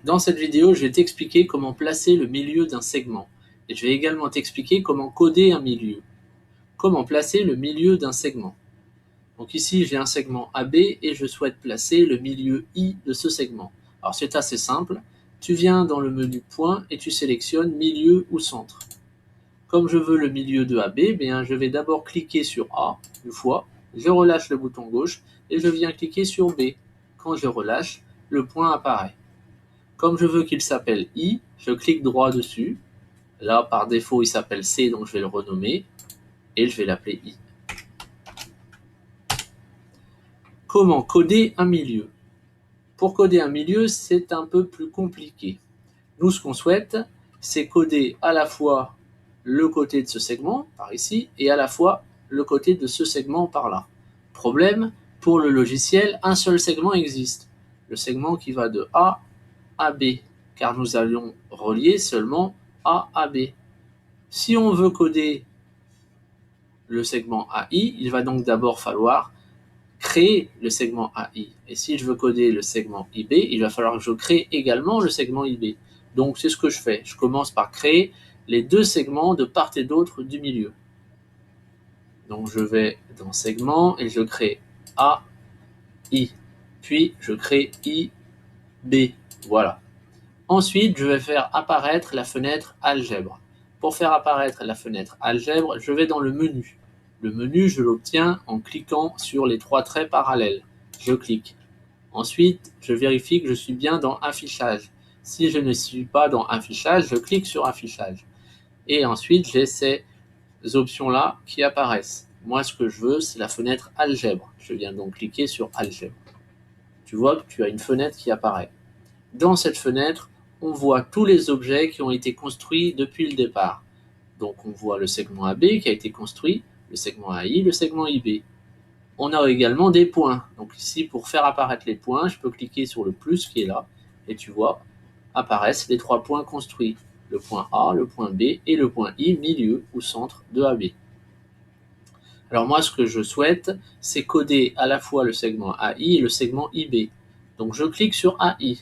Dans cette vidéo, je vais t'expliquer comment placer le milieu d'un segment. Et je vais également t'expliquer comment coder un milieu. Comment placer le milieu d'un segment. Donc ici, j'ai un segment AB et je souhaite placer le milieu I de ce segment. Alors c'est assez simple. Tu viens dans le menu Point et tu sélectionnes Milieu ou Centre. Comme je veux le milieu de AB, je vais d'abord cliquer sur A une fois, je relâche le bouton gauche et je viens cliquer sur B. Quand je relâche, le point apparaît. Comme je veux qu'il s'appelle I, je clique droit dessus. Là, par défaut, il s'appelle C, donc je vais le renommer et je vais l'appeler I. Comment coder un milieu? Pour coder un milieu, c'est un peu plus compliqué. Nous, ce qu'on souhaite, c'est coder à la fois le côté de ce segment, par ici, et à la fois le côté de ce segment par là. Problème, pour le logiciel, un seul segment existe. Le segment qui va de A à B, car nous allons relier seulement A à B. Si on veut coder le segment AI, il va donc d'abord falloir créer le segment AI. Et si je veux coder le segment IB, il va falloir que je crée également le segment IB. Donc c'est ce que je fais. Je commence par créer les deux segments de part et d'autre du milieu. Donc je vais dans segment et je crée AI. Puis je crée IB. Voilà. Ensuite, je vais faire apparaître la fenêtre algèbre. Pour faire apparaître la fenêtre algèbre, je vais dans le menu. Le menu, je l'obtiens en cliquant sur les trois traits parallèles. Je clique. Ensuite, je vérifie que je suis bien dans Affichage. Si je ne suis pas dans Affichage, je clique sur Affichage. Et ensuite, j'ai ces options-là qui apparaissent. Moi, ce que je veux, c'est la fenêtre algèbre. Je viens donc cliquer sur Algèbre. Tu vois que tu as une fenêtre qui apparaît. Dans cette fenêtre, on voit tous les objets qui ont été construits depuis le départ. Donc on voit le segment AB qui a été construit, le segment AI, le segment IB. On a également des points. Donc ici, pour faire apparaître les points, je peux cliquer sur le plus qui est là, et tu vois, apparaissent les trois points construits. Le point A, le point B et le point I, milieu ou centre de AB. Alors moi, ce que je souhaite, c'est coder à la fois le segment AI et le segment IB. Donc je clique sur AI.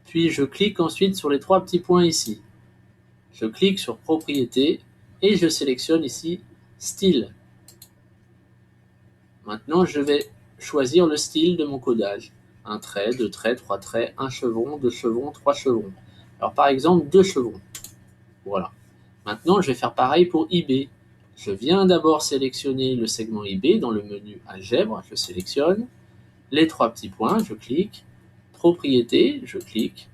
Puis je clique ensuite sur les trois petits points ici. Je clique sur Propriétés et je sélectionne ici Style. Maintenant, je vais choisir le style de mon codage. Un trait, deux traits, trois traits, un chevron, deux chevrons, trois chevrons. Alors par exemple, deux chevrons. Voilà. Maintenant, je vais faire pareil pour IB. Je viens d'abord sélectionner le segment IB dans le menu Algèbre. Je sélectionne les trois petits points, je clique. Propriétés, je clique.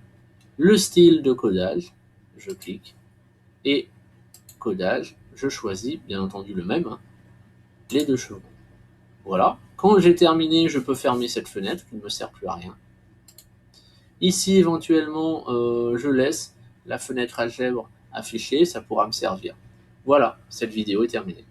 Le style de codage, je clique. Et codage, je choisis bien entendu le même, les deux chevrons. Voilà. Quand j'ai terminé, je peux fermer cette fenêtre qui ne me sert plus à rien. Ici, éventuellement, je laisse la fenêtre algèbre affichée, ça pourra me servir. Voilà, cette vidéo est terminée.